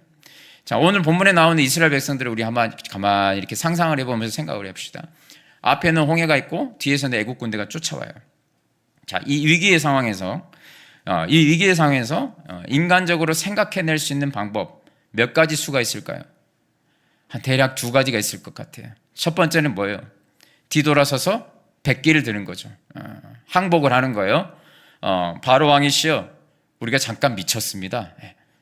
자, 오늘 본문에 나오는 이스라엘 백성들을 우리 한번 가만히 이렇게 상상을 해보면서 생각을 해봅시다. 앞에는 홍해가 있고 뒤에서는 애국 군대가 쫓아와요. 자, 이 위기의 상황에서 인간적으로 생각해낼 수 있는 방법 몇 가지 수가 있을까요? 한 대략 2가지가 있을 것 같아요. 첫 번째는 뭐예요? 뒤돌아서서 백기를 드는 거죠. 항복을 하는 거예요. 바로 왕이시여, 우리가 잠깐 미쳤습니다.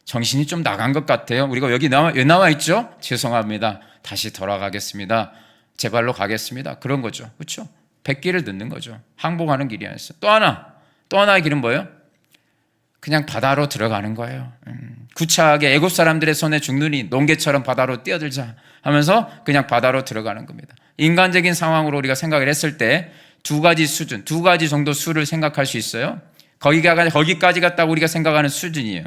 정신이 좀 나간 것 같아요. 우리가 여기 왜 나와 있죠? 죄송합니다. 다시 돌아가겠습니다. 제 발로 가겠습니다. 그런 거죠. 그렇죠? 백기를 듣는 거죠. 항복하는 길이 아니었어요. 또 하나의 길은 뭐예요? 그냥 바다로 들어가는 거예요. 구차하게 애굽 사람들의 손에 죽느니 농개처럼 바다로 뛰어들자 하면서 그냥 바다로 들어가는 겁니다. 인간적인 상황으로 우리가 생각을 했을 때 2가지 수준, 2가지 정도 수를 생각할 수 있어요. 거기까지 갔다고 우리가 생각하는 수준이에요.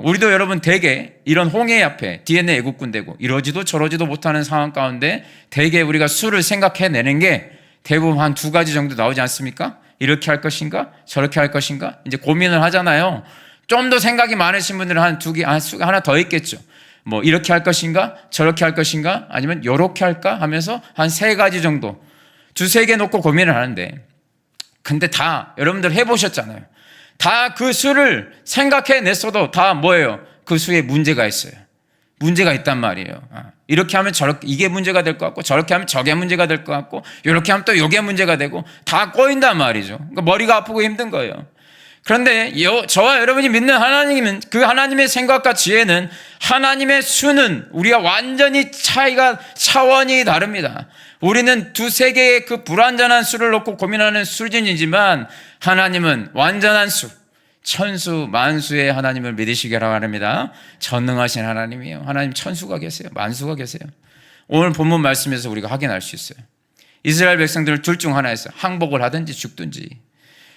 우리도 여러분 대개 이런 홍해 앞에 뒤에는 애국 군대고 이러지도 저러지도 못하는 상황 가운데 대개 우리가 수를 생각해내는 게 대부분 한 2가지 정도 나오지 않습니까? 이렇게 할 것인가? 저렇게 할 것인가? 이제 고민을 하잖아요. 좀 더 생각이 많으신 분들은 하나 더 있겠죠. 뭐 이렇게 할 것인가? 저렇게 할 것인가? 아니면 요렇게 할까? 하면서 한 3가지 정도 2-3개 놓고 고민을 하는데, 근데 다 여러분들 해보셨잖아요. 다 그 수를 생각해냈어도 다 뭐예요? 그 수에 문제가 있어요. 문제가 있단 말이에요. 이렇게 하면 이게 문제가 될 것 같고, 저렇게 하면 저게 문제가 될 것 같고, 이렇게 하면 또 이게 문제가 되고, 다 꼬인단 말이죠. 그러니까 머리가 아프고 힘든 거예요. 그런데 저와 여러분이 믿는 하나님은, 그 하나님의 생각과 지혜는, 하나님의 수는 우리가 완전히 차원이 다릅니다. 우리는 2-3개의 그 불완전한 수를 놓고 고민하는 수준이지만 하나님은 완전한 수, 천수 만수의 하나님을 믿으시기 바랍니다. 전능하신 하나님이에요. 하나님 천수가 계세요. 만수가 계세요. 오늘 본문 말씀에서 우리가 확인할 수 있어요. 이스라엘 백성들은 둘 중 하나였어요. 항복을 하든지 죽든지.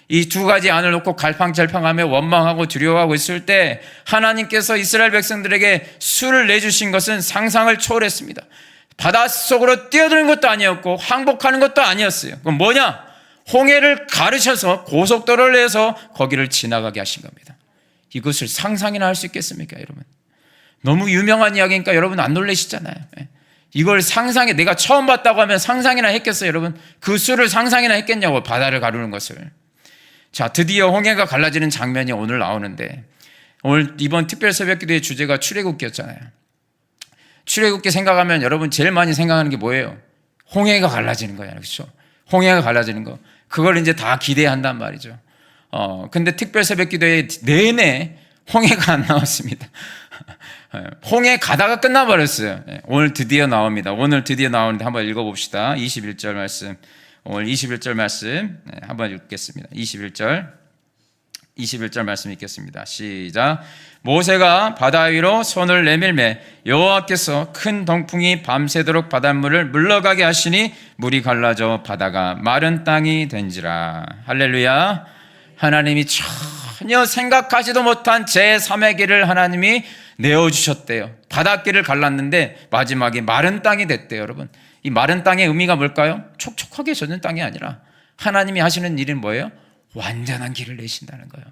이 2가지 안을 놓고 갈팡절팡하며 원망하고 두려워하고 있을 때 하나님께서 이스라엘 백성들에게 수를 내주신 것은 상상을 초월했습니다. 바닷속으로 뛰어드는 것도 아니었고 항복하는 것도 아니었어요. 그럼 뭐냐? 홍해를 가르쳐서 고속도로를 내서 거기를 지나가게 하신 겁니다. 이것을 상상이나 할 수 있겠습니까, 여러분? 너무 유명한 이야기니까 여러분 안 놀라시잖아요. 이걸 내가 처음 봤다고 하면 상상이나 했겠어요, 여러분? 그 수를 상상이나 했겠냐고, 바다를 가르는 것을. 자, 드디어 홍해가 갈라지는 장면이 오늘 나오는데, 오늘 이번 특별 새벽기도의 주제가 출애굽기였잖아요. 출애굽기 생각하면 여러분 제일 많이 생각하는 게 뭐예요? 홍해가 갈라지는 거잖아요. 그렇죠? 홍해가 갈라지는 거. 그걸 이제 다 기대한단 말이죠. 근데 특별 새벽 기도회 내내 홍해가 안 나왔습니다. 홍해 가다가 끝나버렸어요. 오늘 드디어 나옵니다. 오늘 드디어 나오는데 한번 읽어봅시다. 21절 말씀. 오늘 21절 말씀 한번 읽겠습니다. 21절 말씀 읽겠습니다. 시작. 모세가 바다 위로 손을 내밀매 여호와께서 큰 동풍이 밤새도록 바닷물을 물러가게 하시니 물이 갈라져 바다가 마른 땅이 된지라. 할렐루야. 하나님이 전혀 생각하지도 못한 제3의 길을 하나님이 내어주셨대요. 바닷길을 갈랐는데 마지막에 마른 땅이 됐대요. 여러분, 이 마른 땅의 의미가 뭘까요? 촉촉하게 젖은 땅이 아니라 하나님이 하시는 일은 뭐예요? 완전한 길을 내신다는 거예요.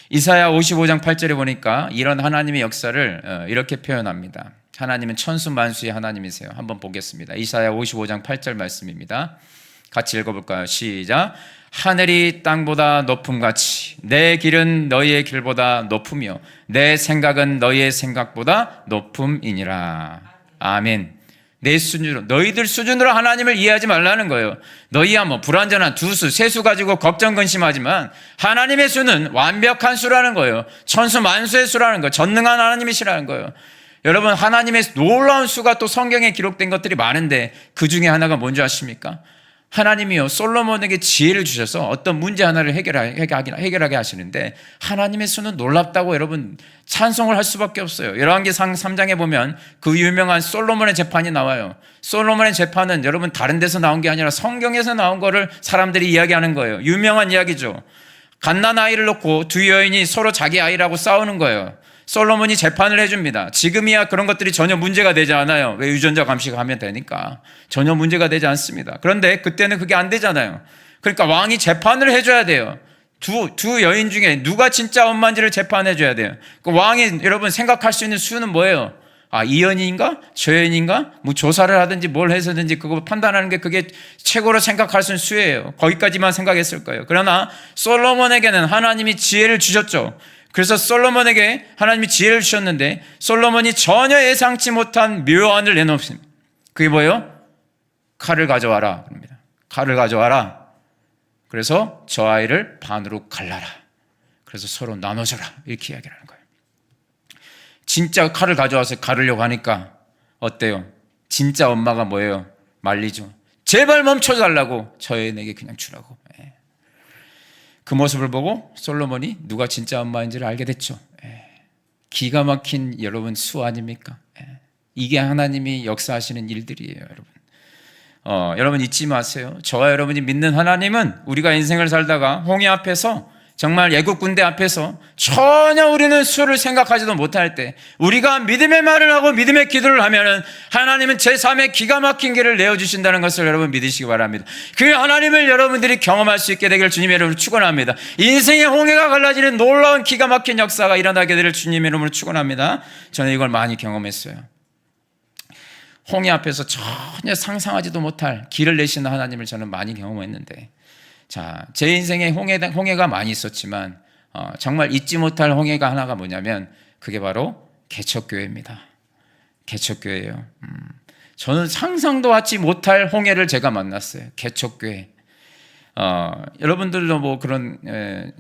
이사야 55장 8절에 보니까 이런 하나님의 역사를 이렇게 표현합니다. 하나님은 천수만수의 하나님이세요. 한번 보겠습니다. 이사야 55장 8절 말씀입니다. 같이 읽어볼까요? 시작. 하늘이 땅보다 높음같이 내 길은 너희의 길보다 높으며 내 생각은 너희의 생각보다 높음이니라. 아멘. 내 수준으로, 너희들 수준으로 하나님을 이해하지 말라는 거예요. 너희야 뭐 불완전한 두 수, 세 수 가지고 걱정 근심하지만 하나님의 수는 완벽한 수라는 거예요. 천수 만수의 수라는 거예요. 전능한 하나님이시라는 거예요. 여러분, 하나님의 놀라운 수가 또 성경에 기록된 것들이 많은데 그 중에 하나가 뭔지 아십니까? 하나님이요 솔로몬에게 지혜를 주셔서 어떤 문제 하나를 해결하게 하시는데 하나님의 수는 놀랍다고 여러분 찬송을 할 수밖에 없어요. 열왕기상 3장에 보면 그 유명한 솔로몬의 재판이 나와요. 솔로몬의 재판은 여러분 다른 데서 나온 게 아니라 성경에서 나온 거를 사람들이 이야기하는 거예요. 유명한 이야기죠. 갓난 아이를 놓고 두 여인이 서로 자기 아이라고 싸우는 거예요. 솔로몬이 재판을 해줍니다. 지금이야 그런 것들이 전혀 문제가 되지 않아요. 왜? 유전자 감식하면 되니까 전혀 문제가 되지 않습니다. 그런데 그때는 그게 안 되잖아요. 그러니까 왕이 재판을 해줘야 돼요. 두 여인 중에 누가 진짜 엄마인지를 재판해줘야 돼요. 그 왕이 여러분 생각할 수 있는 수는 뭐예요? 이 여인인가? 저 여인인가? 뭐 조사를 하든지 뭘 해서든지 그거 판단하는 게 그게 최고로 생각할 수 있는 수예요. 거기까지만 생각했을 거예요. 그러나 솔로몬에게는 하나님이 지혜를 주셨죠. 그래서 솔로몬에게 하나님이 지혜를 주셨는데 솔로몬이 전혀 예상치 못한 묘안을 내놓습니다. 그게 뭐예요? 칼을 가져와라. 그럽니다. 칼을 가져와라. 그래서 저 아이를 반으로 갈라라. 그래서 서로 나눠줘라. 이렇게 이야기를 하는 거예요. 진짜 칼을 가져와서 가르려고 하니까 어때요? 진짜 엄마가 뭐예요? 말리죠. 제발 멈춰달라고 저 여인에게 그냥 주라고. 그 모습을 보고 솔로몬이 누가 진짜 엄마인지를 알게 됐죠. 기가 막힌 여러분 수 아닙니까? 이게 하나님이 역사하시는 일들이에요, 여러분. 여러분 잊지 마세요. 저와 여러분이 믿는 하나님은 우리가 인생을 살다가 홍해 앞에서 정말 애국 군대 앞에서 전혀 우리는 수를 생각하지도 못할 때 우리가 믿음의 말을 하고 믿음의 기도를 하면은 하나님은 제3의 기가 막힌 길을 내어주신다는 것을 여러분 믿으시기 바랍니다. 그 하나님을 여러분들이 경험할 수 있게 되길 주님의 이름으로 축원합니다. 인생의 홍해가 갈라지는 놀라운 기가 막힌 역사가 일어나게 되길 주님의 이름으로 축원합니다. 저는 이걸 많이 경험했어요. 홍해 앞에서 전혀 상상하지도 못할 길을 내시는 하나님을 저는 많이 경험했는데 자, 제 인생에 홍해가 많이 있었지만 정말 잊지 못할 홍해가 하나가 뭐냐면 그게 바로 개척교회입니다. 개척교회예요. 저는 상상도 하지 못할 홍해를 제가 만났어요. 개척교회. 여러분들도 뭐 그런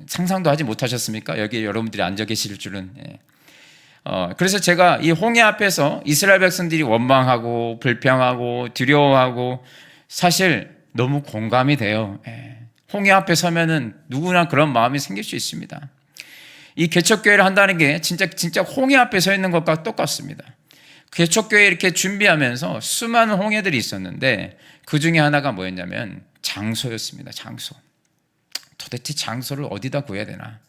상상도 하지 못하셨습니까? 여기 여러분들이 앉아 계실 줄은. 그래서 제가 이 홍해 앞에서 이스라엘 백성들이 원망하고 불평하고 두려워하고 사실 너무 공감이 돼요. 홍해 앞에 서면은 누구나 그런 마음이 생길 수 있습니다. 이 개척교회를 한다는 게 진짜 홍해 앞에 서 있는 것과 똑같습니다. 개척교회 이렇게 준비하면서 수많은 홍해들이 있었는데 그 중에 하나가 뭐였냐면 장소였습니다. 장소. 도대체 장소를 어디다 구해야 되나?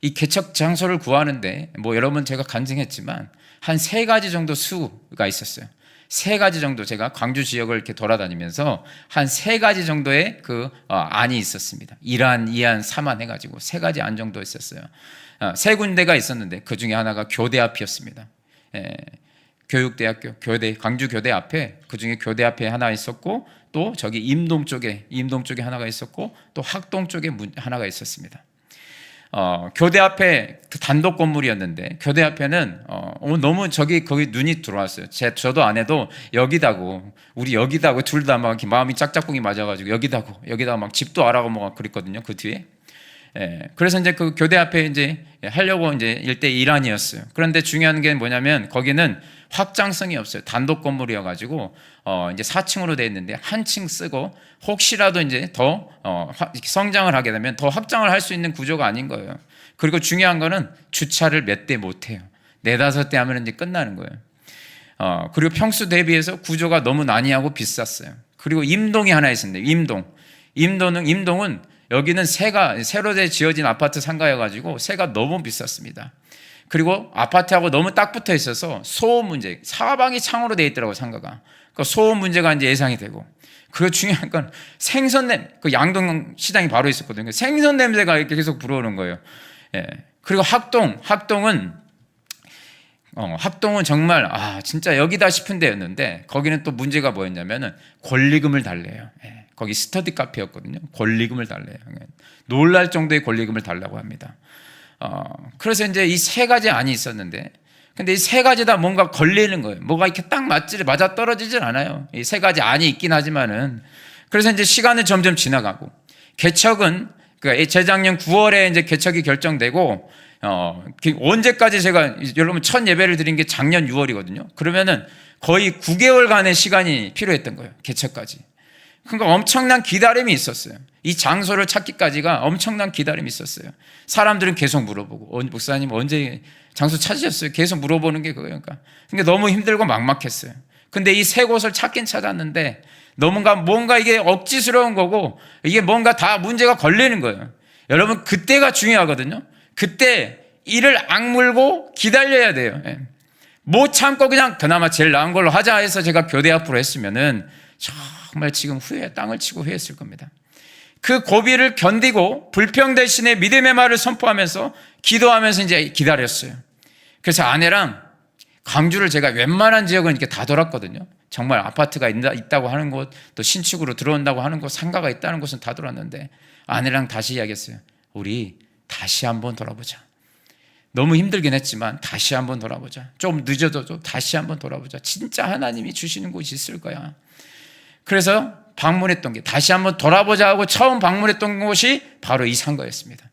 이 개척 장소를 구하는데 뭐 여러분 제가 간증했지만 한 3가지 정도 수가 있었어요. 3가지 정도 제가 광주 지역을 이렇게 돌아다니면서 한 3가지 정도의 안이 있었습니다. 1안, 2안, 3안 해가지고 3가지 안 정도 있었어요. 3군데가 있었는데 그 중에 하나가 교대 앞이었습니다. 교육대학교, 광주 교대 앞에 그 중에 교대 앞에 하나 있었고 또 저기 임동 쪽에 하나가 있었고 또 학동 쪽에 하나가 있었습니다. 교대 앞에 단독 건물이었는데 교대 앞에는 너무 거기 눈이 들어왔어요. 저도 아내도 여기다고 우리 여기다고 둘 다 막 마음이 짝짝꿍이 맞아가지고 여기다가 막 집도 알아보고 막 그랬거든요. 그 뒤에. 그래서 이제 그 교대 앞에 이제 하려고 이제 일대 일환이었어요. 그런데 중요한 게 뭐냐면 거기는 확장성이 없어요. 단독 건물이어가지고 이제 4층으로 되어 있는데 한 층 쓰고 혹시라도 이제 더 성장을 하게 되면 더 확장을 할 수 있는 구조가 아닌 거예요. 그리고 중요한 거는 주차를 몇 대 못 해요. 4-5대 하면 이제 끝나는 거예요. 그리고 평수 대비해서 구조가 너무 난이하고 비쌌어요. 그리고 임동이 하나 있었는데 임동은 여기는 새로 지어진 아파트 상가여가지고 새가 너무 비쌌습니다. 그리고 아파트하고 너무 딱 붙어 있어서 소음 문제, 사방이 창으로 되어 있더라고요, 상가가. 그 소음 문제가 이제 예상이 되고. 그리고 중요한 건 그 양동 시장이 바로 있었거든요. 생선 냄새가 이렇게 계속 불어오는 거예요. 그리고 학동은 정말 진짜 여기다 싶은 데였는데 거기는 또 문제가 뭐였냐면은 권리금을 달래요. 거기 스터디 카페였거든요. 권리금을 달래요. 놀랄 정도의 권리금을 달라고 합니다. 그래서 이제 이 3가지 안이 있었는데 근데 이 3가지 다 뭔가 걸리는 거예요. 뭐가 이렇게 딱 맞아 떨어지질 않아요. 이 3가지 안이 있긴 하지만은. 그래서 이제 시간은 점점 지나가고 개척은 그러니까 재작년 9월에 이제 개척이 결정되고 언제까지 제가 여러분 첫 예배를 드린 게 작년 6월이거든요. 그러면은 거의 9개월간의 시간이 필요했던 거예요. 개척까지. 그러니까 엄청난 기다림이 있었어요. 이 장소를 찾기까지가 엄청난 기다림이 있었어요. 사람들은 계속 물어보고 목사님 언제 장소 찾으셨어요? 계속 물어보는 게 그거예요. 그러니까 너무 힘들고 막막했어요. 근데 이 3곳을 찾긴 찾았는데 뭔가 이게 억지스러운 거고 이게 뭔가 다 문제가 걸리는 거예요. 여러분 그때가 중요하거든요. 그때 이를 악물고 기다려야 돼요. 못 참고 그나마 제일 나은 걸로 하자 해서 제가 교대 앞으로 했으면은 정말 지금 땅을 치고 후회했을 겁니다. 그 고비를 견디고 불평 대신에 믿음의 말을 선포하면서 기도하면서 이제 기다렸어요. 그래서 아내랑 광주를 제가 웬만한 지역은 이렇게 다 돌았거든요. 정말 아파트가 있다고 하는 곳, 또 신축으로 들어온다고 하는 곳, 상가가 있다는 곳은 다 돌았는데 아내랑 다시 이야기했어요. 우리 다시 한번 돌아보자. 너무 힘들긴 했지만 다시 한번 돌아보자. 좀 늦어도 다시 한번 돌아보자. 진짜 하나님이 주시는 곳이 있을 거야. 그래서 방문했던 게 다시 한번 돌아보자 하고 처음 방문했던 곳이 바로 이 상가였습니다.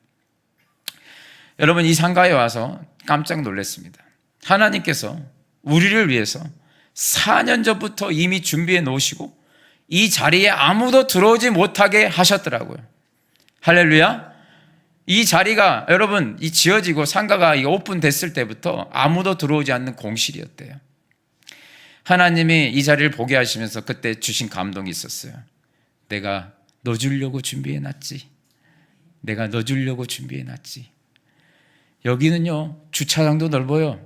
여러분 이 상가에 와서 깜짝 놀랐습니다. 하나님께서 우리를 위해서 4년 전부터 이미 준비해 놓으시고 이 자리에 아무도 들어오지 못하게 하셨더라고요. 할렐루야. 이 자리가 여러분 지어지고 상가가 오픈됐을 때부터 아무도 들어오지 않는 공실이었대요. 하나님이 이 자리를 보게 하시면서 그때 주신 감동이 있었어요. 내가 너 주려고 준비해놨지. 내가 너 주려고 준비해놨지. 여기는요 주차장도 넓어요.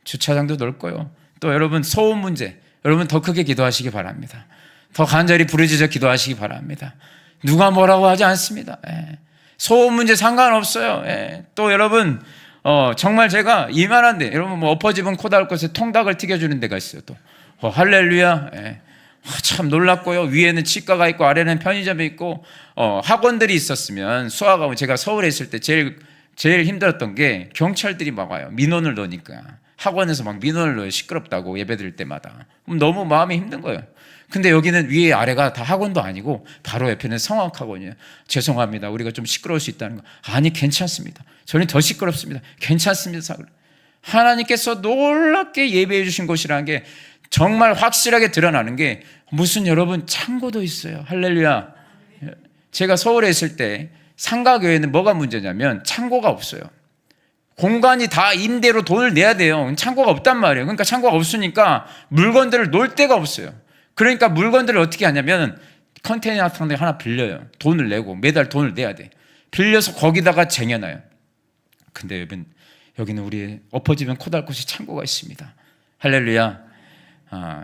주차장도 넓고요. 또 여러분 소음 문제, 여러분 더 크게 기도하시기 바랍니다. 더 간절히 부르짖어 기도하시기 바랍니다. 누가 뭐라고 하지 않습니다. 소음 문제 상관없어요. 또 여러분 정말 제가 이만한데 여러분 엎어집은 코 닿을 곳에 통닭을 튀겨주는 데가 있어요. 또 할렐루야. 참 놀랍고요. 위에는 치과가 있고 아래는 편의점이 있고 학원들이 있었으면 수학하고 제가 서울에 있을 때 제일 힘들었던 게 경찰들이 막 와요. 민원을 넣으니까 학원에서 막 민원을 넣어요. 시끄럽다고 예배 드릴 때마다. 그럼 너무 마음이 힘든 거예요. 근데 여기는 위에 아래가 다 학원도 아니고 바로 옆에는 성악학원이에요. 죄송합니다. 우리가 좀 시끄러울 수 있다는 거. 아니 괜찮습니다. 저는 더 시끄럽습니다. 괜찮습니다. 하나님께서 놀랍게 예배해 주신 곳이라는 게 정말 확실하게 드러나는 게 무슨 여러분 창고도 있어요. 할렐루야. 제가 서울에 있을 때 상가교회는 뭐가 문제냐면 창고가 없어요. 공간이 다 임대로 돈을 내야 돼요. 창고가 없단 말이에요. 그러니까 창고가 없으니까 물건들을 놓을 데가 없어요. 그러니까 물건들을 어떻게 하냐면 컨테이너 같은 데 하나 빌려요. 돈을 내고 매달 돈을 내야 돼. 빌려서 거기다가 쟁여놔요. 근데 여기는 우리 엎어지면 코 닿을 곳이 창고가 있습니다. 할렐루야.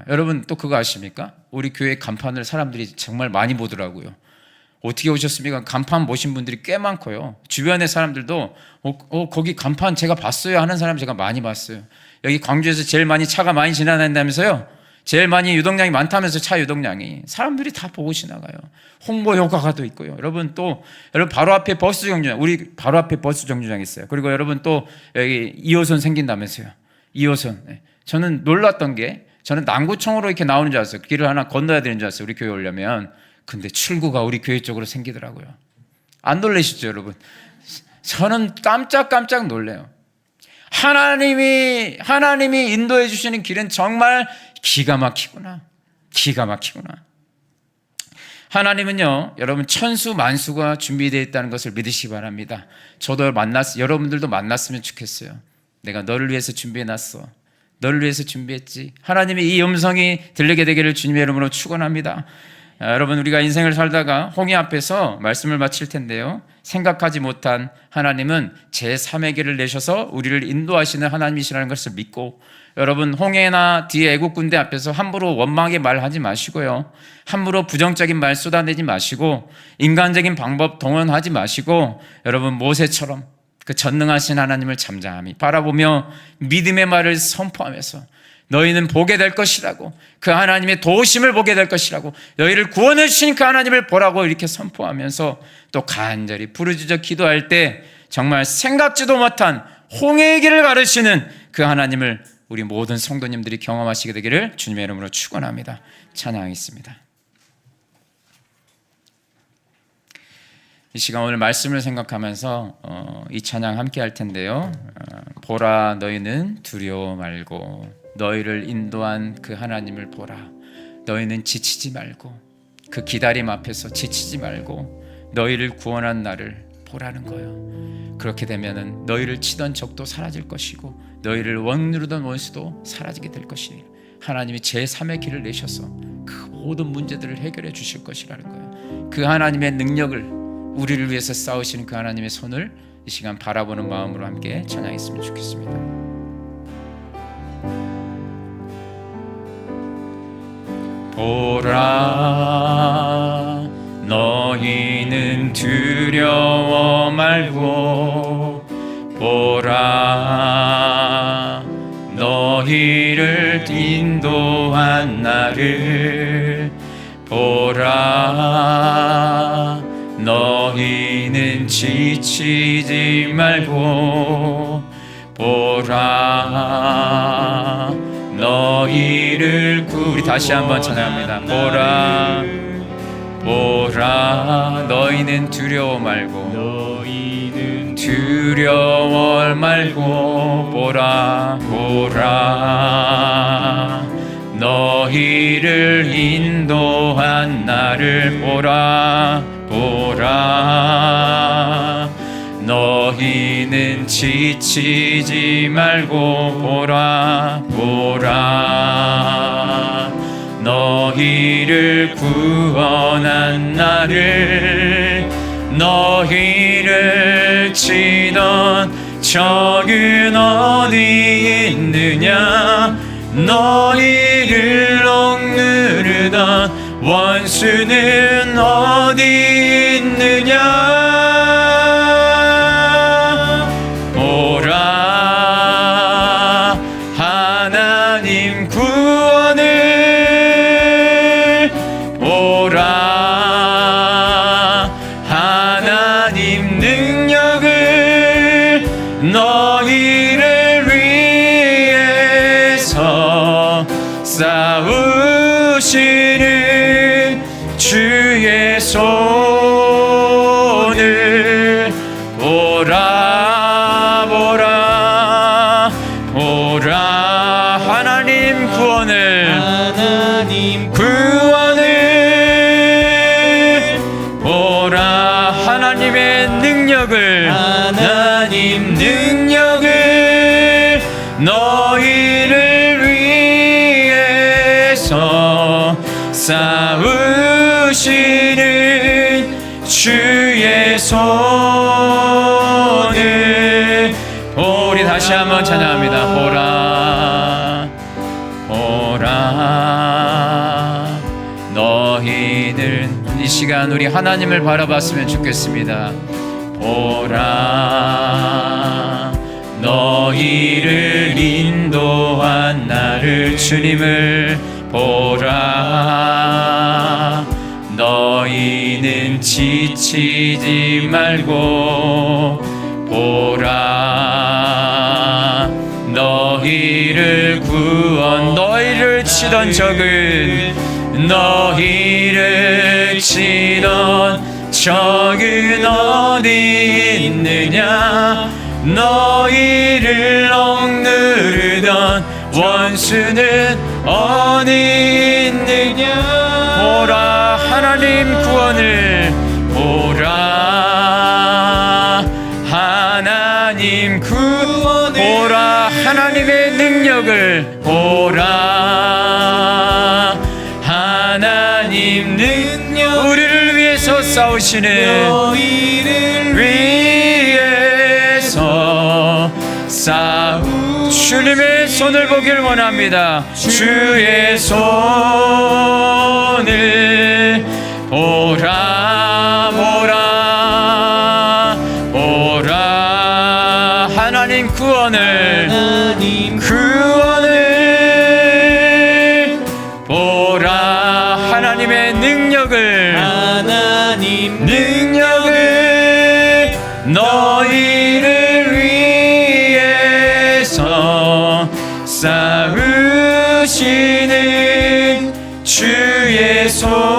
여러분 또 그거 아십니까? 우리 교회 간판을 사람들이 정말 많이 보더라고요. 어떻게 오셨습니까? 간판 보신 분들이 꽤 많고요. 주변의 사람들도 거기 간판 제가 봤어요 하는 사람 제가 많이 봤어요. 여기 광주에서 제일 많이 차가 많이 지나다닌다면서요? 제일 많이 유동량이 많다면서 차 유동량이 사람들이 다 보고 지나가요. 홍보 효과가 또 있고요. 여러분 바로 앞에 버스 정류장, 우리 바로 앞에 버스 정류장 있어요. 그리고 여러분 또 여기 2호선 생긴다면서요. 2호선. 네. 저는 놀랐던 게 저는 남구청으로 이렇게 나오는 줄 알았어요. 길을 하나 건너야 되는 줄 알았어요. 우리 교회 오려면. 근데 출구가 우리 교회 쪽으로 생기더라고요. 안 놀라시죠, 여러분? 저는 깜짝 놀래요. 하나님이 인도해 주시는 길은 정말 기가 막히구나. 하나님은요, 여러분 천수 만수가 준비되어 있다는 것을 믿으시기 바랍니다. 저도 여러분들도 만났으면 좋겠어요. 내가 너를 위해서 준비해놨어. 너를 위해서 준비했지. 하나님의 이 음성이 들리게 되기를 주님의 이름으로 축원합니다. 여러분, 우리가 인생을 살다가 홍해 앞에서 말씀을 마칠 텐데요, 생각하지 못한 하나님은 제3의 길을 내셔서 우리를 인도하시는 하나님이시라는 것을 믿고, 여러분 홍해나 뒤에 애국 군대 앞에서 함부로 원망하게 말하지 마시고요, 함부로 부정적인 말 쏟아내지 마시고, 인간적인 방법 동원하지 마시고, 여러분 모세처럼 그 전능하신 하나님을 잠잠히 바라보며 믿음의 말을 선포하면서 너희는 보게 될 것이라고, 그 하나님의 도우심을 보게 될 것이라고, 너희를 구원해 주신 그 하나님을 보라고 이렇게 선포하면서 또 간절히 부르짖어 기도할 때 정말 생각지도 못한 홍해의 길을 가르치는 그 하나님을 우리 모든 성도님들이 경험하시게 되기를 주님의 이름으로 축원합니다. 찬양하겠습니다. 이 시간 오늘 말씀을 생각하면서 이 찬양 함께 할 텐데요, 보라 너희는 두려워 말고 너희를 인도한 그 하나님을 보라. 너희는 지치지 말고, 그 기다림 앞에서 지치지 말고 너희를 구원한 나를 보라는 거예요. 그렇게 되면은 너희를 치던 적도 사라질 것이고 너희를 억누르던 원수도 사라지게 될 것이니 하나님이 제3의 길을 내셔서 그 모든 문제들을 해결해 주실 것이라는 거예요. 그 하나님의 능력을, 우리를 위해서 싸우시는 그 하나님의 손을 이 시간 바라보는 마음으로 함께 찬양했으면 좋겠습니다. 보라 너희는 두려워 말고, 보라 너희를 인도한 나를 보라. 너희는 지치지 말고 보라. 너희를 우리 다시 한번 찬양합니다. 보라 보라 너희는 두려워 말고, 너희는 두려워 말고 보라. 보라 너희를 인도한 나를 보라. 보라 너희는 지치지 말고 보라. 보라 너희를 구원한 나를, 너희를 치던 적은 어디 있느냐, 너희를 억누르던 원수는 어디 있느냐. 보라 하나님 구원을, 보라 하나님 능력을, 너희를 위해서 싸우시는 주의 손을 보라. 보라 보라 하나님 구원을, 하나님 구원을 보라. 하나님의 능력을, 하나님 능력을, 너희를 위해서 싸우시는 주의 손을. 우리 다시 한번 찬양합니다. 보라 보라 너희는, 이 시간 우리 하나님을 바라봤으면 좋겠습니다. 보라 너희를 인도한 나를, 주님을 보라 너희는 지치지 말고 보라 너희를 너희를 치던 적은 어디 있느냐 너희를 억누르던 원수는 어디 있느냐 보라 하나님 구원을 보라 하나님 보라 하나님의 능력을 보라 하나님 능력 우리를 위해서 싸우시는 너희를 위해서 주님의 손을 보길 원합니다. 주의 손을 보라 보라 보라 하나님 구원을 보라 하나님의 능력을 너희를 위해서 싸우시는 주의 손